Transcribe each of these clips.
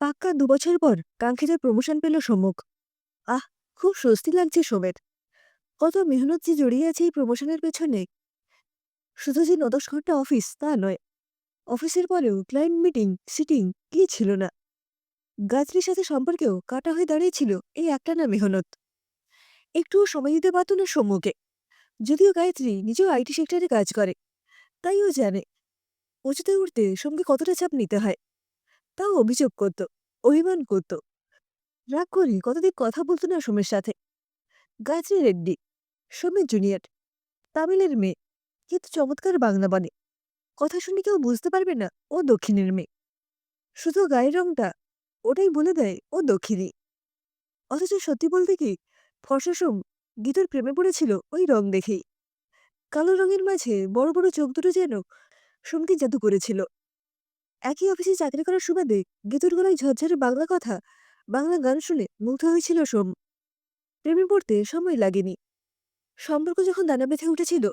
পাক্কা ২ বছর পর কাঙ্ক্ষিত প্রমোশন পেল সম্মুখ। আহ, খুব স্বস্তি লাগছে সোমের। কত মেহনত যে জড়িয়ে আছে এই প্রমোশনের পেছনে। শুধু যে ৯-১০ ঘন্টা অফিস তা নয়, অফিসের পরেও ক্লায়েন্ট মিটিং, সিটিং কি ছিল না। গাছটির সাথে সম্পর্কেও কাটা হয়ে দাঁড়িয়েছিল এই একটানা মেহনত। একটুও সময় দিতে পারত না সম্মুখে। যদিও গায়ত্রী নিজেও আইটি সেক্টরে কাজ করে, তাই ও জানে উঁচুতে উঠতে সোমকে কতটা চাপ নিতে হয়। তাও অভিযোগ করত, অভিমান করত, রাগ করে কতদিন কথা বলতো না সোমের সাথে। গায়ত্রী রেড্ডি, সোমের জুনিয়র, তামিলের মেয়ে, কিন্তু চমৎকার বাংলা বলে। কথা শুনে কেউ বুঝতে পারবে না ও দক্ষিণের মেয়ে। শুধু গায়ের রংটা ওটাই বলে দেয় ও দক্ষিণী। অথচ সত্যি বলতে কি, ফর্সা সোম গীতুর প্রেমে পড়েছিল ওই রং দেখেই। কালো রঙের মাঝে বড় বড় চোখ দুটো যেন সোমকে জাদু করেছিল। একই অফিসে চাকরি করার সুবাদে গীতুর গলায় ঝরঝরে বাংলা কথা, বাংলা গান শুনে মুগ্ধ হয়েছিল সোম। প্রেমে পড়তে সময় লাগেনি। সম্পর্ক যখন দানা বেঁধে উঠেছিল,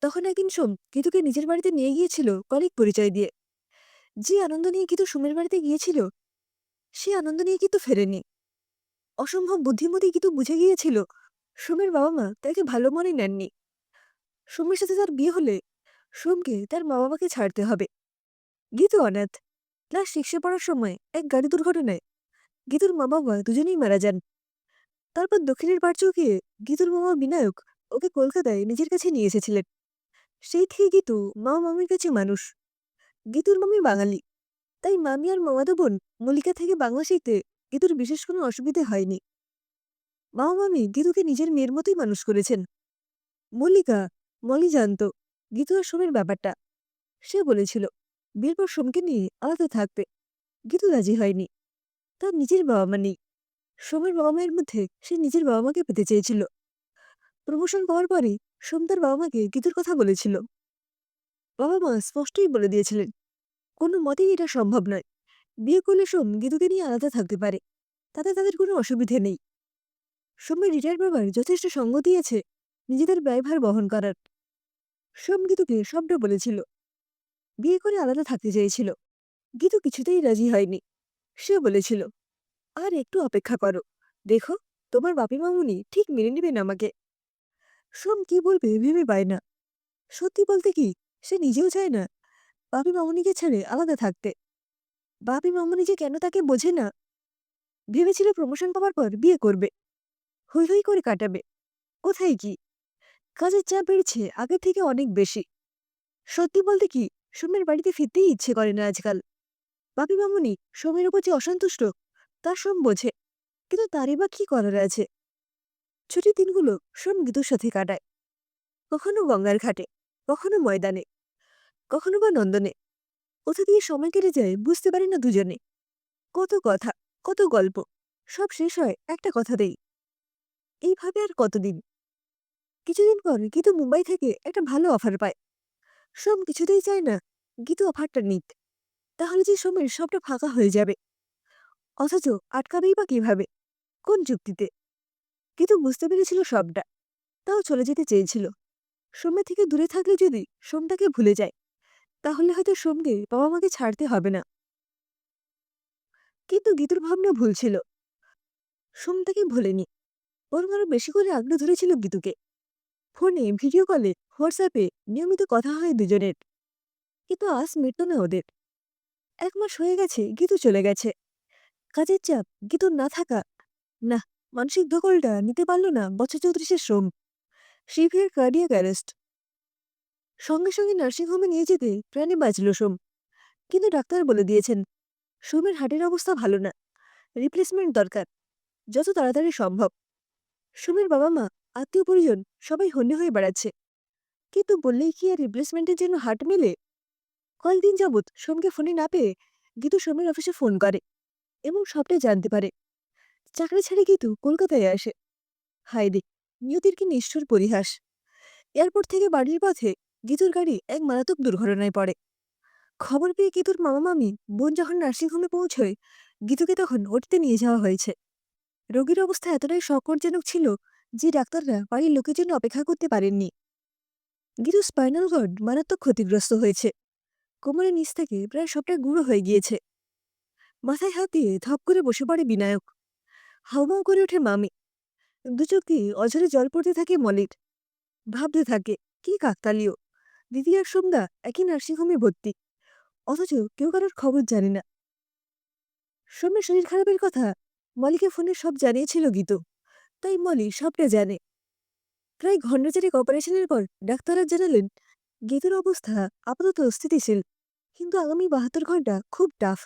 তখন একদিন সোম গীতুকে নিজের বাড়িতে নিয়ে গিয়েছিল কলিগ পরিচয় দিয়ে। যে আনন্দ নিয়ে গীতু সোমের বাড়িতে গিয়েছিল, সে আনন্দ নিয়ে কিন্তু ফেরেনি। অসম্ভব বুদ্ধিমতী গীতু বুঝে গিয়েছিল সোমের বাবা মা তাকে ভালো মনে নেননি। সোমের সাথে তার বিয়ে হলে সোমকে তার মা বাবাকে ছাড়তে হবে। গীতু অনাথ। ক্লাস 6 পড়ার সময় এক গাড়ি দুর্ঘটনায় গীতুর মা বাবা দুজনেই মারা যান। তারপর দক্ষিণের পাড় চৌকিয়ে গীতুর মামা বিনায়ক ওকে কলকাতায় নিজের কাছে নিয়ে এসেছিলেন। সেই থেকে গীতু মা মামির কাছে মানুষ। গীতুর মামি বাঙালি, তাই মামি আর মামাতো বোন মল্লিকা থেকে বাংলা শিখতে গীতুর বিশেষ কোনো অসুবিধে হয়নি। মা মামি গীতুকে নিজের মেয়ের মতোই মানুষ করেছেন। মল্লিকা, মলি জানত গীতু আর সোমের ব্যাপারটা। সে বলেছিল বিয়ের পর সোমকে নিয়ে আলাদা থাকতে। গীতু রাজি হয়নি। তার নিজের বাবা মা নেই। সোমের বাবা মায়ের মধ্যে সে নিজের বাবা মাকে পেতে চেয়েছিল। প্রমোশন পাওয়ার পরে সোম তার বাবা মাকে গীতুর কথা বলেছিল। বাবা মা স্পষ্টই বলে দিয়েছিলেন কোনো মতেই এটা সম্ভব নয়। বিয়ে করলে সোম গীতুকে নিয়ে আলাদা থাকতে পারে, তাতে তাদের কোনো অসুবিধে নেই। সোমের রিটায়ার বাবার যথেষ্ট সঙ্গ দিয়েছে নিজেদের ব্যয়ভার বহন করার। সোম গীতুকে সবটা বলেছিল, বিয়ে করে আলাদা থাকতে চেয়েছিল। গীতু কিছুতেই রাজি হয়নি। সে বলেছিল আর একটু অপেক্ষা করো, দেখো তোমার বাপি মামুনি ঠিক মেনে নেবেন আমাকে। সোম কি বলবে ভেবে পায় না। সত্যি বলতে কি, সে নিজেও চায় না বাপি মামুনিকে ছেড়ে আলাদা থাকতে। বাপি মামুনি যে কেন তাকে বোঝে না। ভেবেছিল প্রমোশন পাওয়ার পর বিয়ে করবে, হৈ হৈ করে কাটাবে। কোথায় কি, কাজের চাপ বেড়েছে আগের থেকে অনেক বেশি। সত্যি বলতে কি, সোমের বাড়িতে ফিরতেই ইচ্ছে করে না আজকাল। বাপি মামুনি সোমের উপর যে অসন্তুষ্ট তা সোম বোঝে, কিন্তু তারই বা কি করার আছে। ছুটির দিনগুলো সোম গীতুর সাথে কাটায়। কখনো গঙ্গার ঘাটে, কখনো ময়দানে, কখনো বা নন্দনে। কোথা দিয়ে সময় কেটে যায় বুঝতে পারি না দুজনে। কত কথা, কত গল্প, সব শেষ হয় একটা কথাতেই। এইভাবে আর কতদিন। কিছুদিন পর গীতু মুম্বাই থেকে একটা ভালো অফার পায়। সোম কিছুতেই চায় না গীতু অফারটা নিক, তাহলে যে সোমের সবটা ফাঁকা হয়ে যাবে। অথচ আটকাবেই বা কিভাবে, কোন যুক্তিতে। গীতু বুঝতে পেরেছিল সবটা, তাও চলে যেতে চেয়েছিল। সোমের থেকে দূরে থাকলে যদি সোম তাকে ভুলে যায়, তাহলে হয়তো সোমকে বাবা মাকে ছাড়তে হবে না। কিন্তু গীতুর ভাবনা ভুল ছিল। সোম তাকে ভোলেনি, বরং আরো বেশি করে আঁকড়ে ধরেছিল গীতুকে। ফোনে, ভিডিও কলে, হোয়াটসঅ্যাপে নিয়মিত কথা হয় দুজনের। কিন্তু আজ মিটত না ওদের। 1 মাস হয়ে গেছে গীতু চলে গেছে। কাজের চাপ, গীতুর না থাকা, না, মানসিক ধকলটা নিতে পারল না বছর 34-এর সোম। Severe cardiac arrest. সঙ্গে সঙ্গে নার্সিংহোমে নিয়ে যেতে প্রাণে বাঁচল সোম। কিন্তু ডাক্তার বলে দিয়েছেন সোমের হার্টের অবস্থা ভালো না, রিপ্লেসমেন্ট দরকার, যত তাড়াতাড়ি সম্ভব। সোমের বাবা মা, আত্মীয় পরিজন সবাই হন্যে হয়ে বেড়াচ্ছে। কিন্তু বললেই কি আর রিপ্লেসমেন্টের জন্য হার্ট মেলে? কয়েকদিন যাবৎ সোমকে ফোনে না পেয়ে গীতু সোমের অফিসে ফোন করে এবং সবটাই জানতে পারে। চাকরি ছেড়ে গীতু কলকাতায় আসে। হায় রে, নিয়তির কি নিষ্ঠুর পরিহাস। এয়ারপোর্ট থেকে বাড়ির পথে গীতুর গাড়ি এক মারাত্মক দুর্ঘটনায় পড়ে। খবর পেয়ে গীতুর মামা মামি বোন যখন নার্সিংহোমে পৌঁছয়, গীতুকে তখন ওটিতে নিয়ে যাওয়া হয়েছে। রোগীর অবস্থা এতটাই সংকটজনক ছিল যে ডাক্তাররা বাড়ির লোকের জন্য অপেক্ষা করতে পারেননি। গীতুর স্পাইনাল কর্ড মারাত্মক ক্ষতিগ্রস্ত হয়েছে। কোমরের নিচ থেকে প্রায় সবটা গুঁড়ো হয়ে গিয়েছে। মাথায় হাত দিয়ে ধপ করে বসে পড়ে বিনায়ক। হাউমাউ করে ওঠে মামি। দু চোখ দিয়ে অঝরে জল পড়তে থাকে মলির। ভাবতে থাকে, কি কাকতালীয়, দিদি আর সন্ধ্যা একই নার্সিংহোমে ভর্তি, অথচ কেউ কারোর খবর জানে না। সৌম্যের শরীর খারাপের কথা মলিকে ফোনে সব জানিয়েছিল গীতু, তাই মলি সবটা জানে। প্রায় ঘণ্টা চারেক অপারেশনের পর ডাক্তাররা জানালেন গীতুর অবস্থা আপাতত স্থিতিশীল, কিন্তু আগামী 72 ঘন্টা খুব টাফ।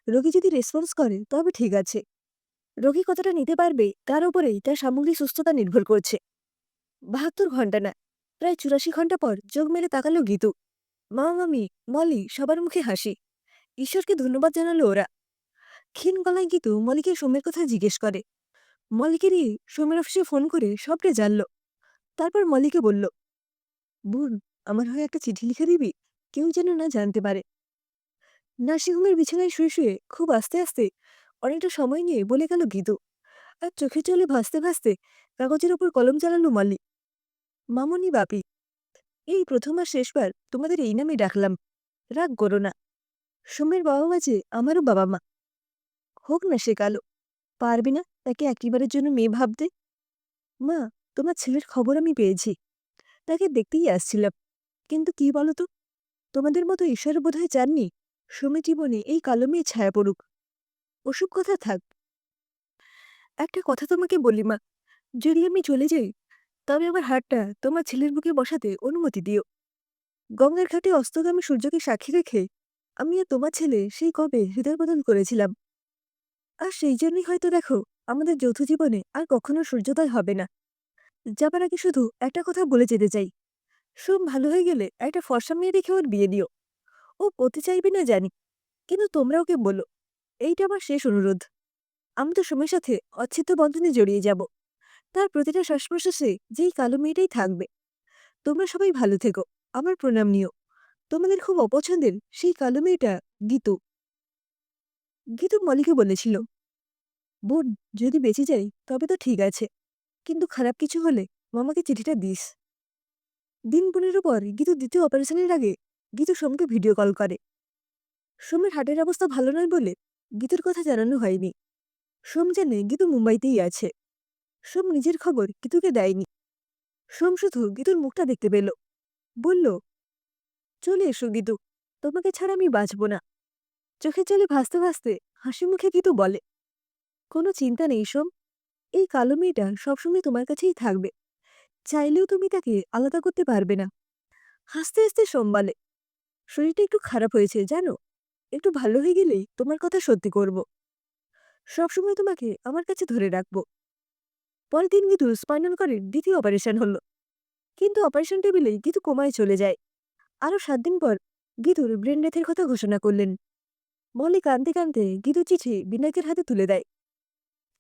রোগী যদি রেসপন্স করে তবে ঠিক আছে, রোগী কতটা নিতে পারবে তার উপরেই তার সামগ্রিক সুস্থতা নির্ভর করছে। 72 ঘন্টা না, প্রায় 84 ঘন্টা পর চোখ মেলে তাকালো গীতু। মা, মামি, মলি সবার মুখে হাসি। ঈশ্বরকে ধন্যবাদ জানালো ওরা। ক্ষীণ গলায় গীতু মলিকে সৌম্যের কথা জিজ্ঞেস করে। মলিকে নিয়ে সৌম্যের অফিসে ফোন করে সবটা জানল। তারপর মলিকে বলল, বোন, আমার হয়ে একটা চিঠি লিখে দিবি, কেউ যেন না জানতে পারে। নার্সিংহোমের বিছানায় শুয়ে শুয়ে খুব আস্তে আস্তে অনেকটা সময় নিয়ে বলে গেল গীতু, আর চোখে চলে ভাসতে ভাসতে কাগজের ওপর কলম চালালো মলি। মামনি বাপি, এই প্রথম আর শেষবার তোমাদের এই নামে ডাকলাম, রাগ করো না। সৌম্যের বাবা মা যে আমারও বাবা মা। হোক না সে কালো, পারবে না তাকে একেবারের জন্য মেয়ে ভাবতে। মা, তোমার ছেলের খবর আমি পেয়েছি, তাকে দেখতেই আসছিলাম, কিন্তু কি বলতো, তোমাদের মতো ঈশ্বর বোধহয় চাননি সৌম্যের জীবনে এই কালো মেয়ে ছায়া পড়ুক। ওসব কথা থাক, একটা কথা তোমাকে বলি মা, যদি আমি চলে যাই তবে আমার হাতটা তোমার ছেলের বুকে বসাতে অনুমতি দিও। গঙ্গার ঘাটে অস্তগামী সূর্যকে সাক্ষী রেখে আমি আর তোমার ছেলে সেই কবে হৃদয় বদল করেছিলাম। আর সেই জন্যই হয়তো দেখো, আমাদের যৌথ জীবনে আর কখনো সূর্যোদয় হবে না। যাবার আগে শুধু একটা কথা বলে যেতে চাই, সোম ভালো হয়ে গেলে একটা ফর্সা মেয়ে দেখে ওর বিয়ে দিও। ও পড়তে চাইবে না জানি, কিন্তু তোমরা ওকে বলো, এইটা আমার শেষ অনুরোধ। আমি তো সময়ের সাথে অচ্ছেদ্য বন্ধনে জড়িয়ে যাব, তার প্রতিটা শ্বাস প্রশ্বাসে যেই কালো মেয়েটাই থাকবে। তোমরা সবাই ভালো থেকো, আমার প্রণাম নিও। তোমাদের খুব অপছন্দের সেই কালো মেয়েটা, গীতু। গীতু মলিকে বলেছিল, বোন, যদি বেঁচে যাই তবে তো ঠিক আছে, কিন্তু খারাপ কিছু হলে মামাকে চিঠিটা দিস। দিন 15 পর গীতু দ্বিতীয় অপারেশনের আগে গীতু সোমকে ভিডিও কল করে। সোমের হার্টের অবস্থা ভালো নয় বলে গীতুর কথা জানানো হয়নি। সোম জানে গীতু মুম্বাইতেই আছে। সোম নিজের খবর গীতুকে দেয়নি। সোম শুধু গীতুর মুখটা দেখতে পেল। বলল, চলে এসো গীতু, তোমাকে ছাড়া আমি বাঁচব না। চোখে চলে ভাসতে ভাসতে হাসি মুখে গীতু বলে, কোনো চিন্তা নেই সোম, এই কালো মেয়েটা সবসময় তোমার কাছেই থাকবে, চাইলেও তুমি তাকে আলাদা করতে পারবে না। হাসতে হাসতে সোম বলে, শরীরটা একটু খারাপ হয়েছে জানো, একটু ভালো হয়ে গেলেই তোমার কথা সত্যি করব। সবসময় তোমাকে আমার কাছে ধরে রাখব। পরের দিন গীতু স্পাইনাল কর্ডের দ্বিতীয় অপারেশন হলো, কিন্তু অপারেশন টেবিলেই গীতু কোমায় চলে যায়। আরও 7 দিন পর গীতুর ব্রেন ডেথের কথা ঘোষণা করলেন। মলি কাঁদতে কাঁদতে গীতুর চিঠি বিনায়কের হাতে তুলে দেয়।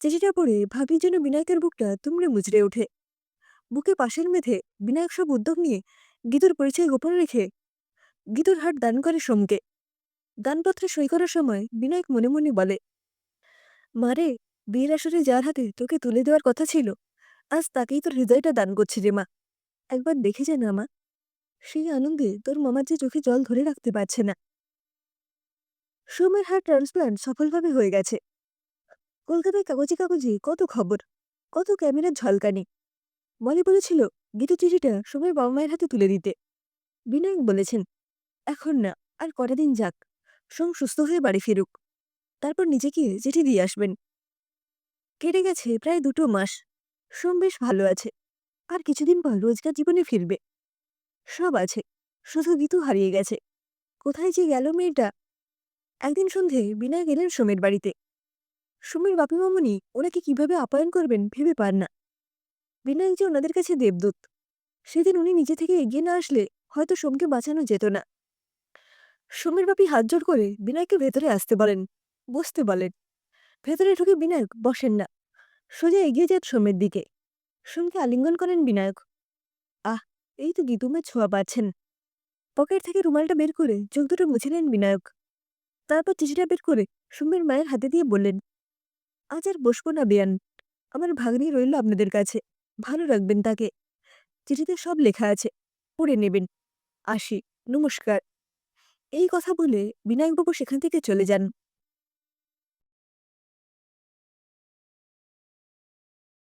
চিঠিটা পড়ে ভাবির জন্য বিনায়কের বুকটা তুমড়ে মুচড়ে ওঠে। বুকে পাশের মেধে বিনায়ক সব উদ্যোগ নিয়ে গীতুর পরিচয় গোপন রেখে গীতুর হাট দান করে সোমকে। দানপত্রে সই করার সময় বিনায়ক মনে মনে বলে, মারে, বিয়ের আসরে যার হাতে তোকে তুলে দেওয়ার কথা ছিল, আজ তাকেই তোর হৃদয়টা দান করছি রে মা। একবার দেখে যা না মা, সেই আনন্দে তোর মামার যে চোখে জল ধরে রাখতে পারছে না। সোমের হার্ট ট্রান্সপ্লান্ট সফলভাবে হয়ে গেছে। কলকাতায় কাগজে কাগজে কত খবর, কত ক্যামেরার ঝলকানি। মলি বলেছিল গীতু চিঠিটা সোমের বাবা মায়ের হাতে তুলে দিতে। বিনায়ক বলেছেন, এখন না, আর কটা দিন যাক, সোম সুস্থ হয়ে বাড়ি ফিরুক, তারপর নিজে গিয়ে চিঠি দিয়ে আসবেন। কেটে গেছে প্রায় 2 মাস। সোম বেশ ভালো আছে, আর কিছুদিন পর রোজগার জীবনে ফিরবে। সব আছে, শুধু গীতু হারিয়ে গেছে। কোথায় যে গেল মেয়েটা। একদিন সন্ধে বিনায়ক এলেন সোমের বাড়িতে। সোমের বাপি মামনি ওনাকে কিভাবে আপ্যায়ন করবেন ভেবে পান না। বিনায়ক যে ওনাদের কাছে দেবদূত, সেদিন উনি নিজে থেকে এগিয়ে না আসলে হয়তো সোমকে বাঁচানো যেত না। সোমের বাপি হাত জোড় করে বিনায়ককে ভেতরে আসতে বলেন, বসতে বলেন। ভেতরে ঢুকে বিনায়ক বসেন না, সোজা এগিয়ে যান সোমের দিকে। সোমকে আলিঙ্গন করেন বিনায়ক। আহ, এই তো গীতুমের ছোঁয়া পাচ্ছেন। পকেট থেকে রুমালটা বের করে চোখ দুটো মুছে নেন বিনায়ক। তারপর চিঠিটা বের করে সোমের মায়ের হাতে দিয়ে বললেন, আজ আর বসবো না বেয়ান, আমার ভাগ্নি রইল আপনাদের কাছে, ভালো রাখবেন তাকে। চিঠিতে সব লেখা আছে, পড়ে নেবেন। আসি, নমস্কার। এই কথা বলে বিনায়কবাবু সেখান থেকে চলে যান।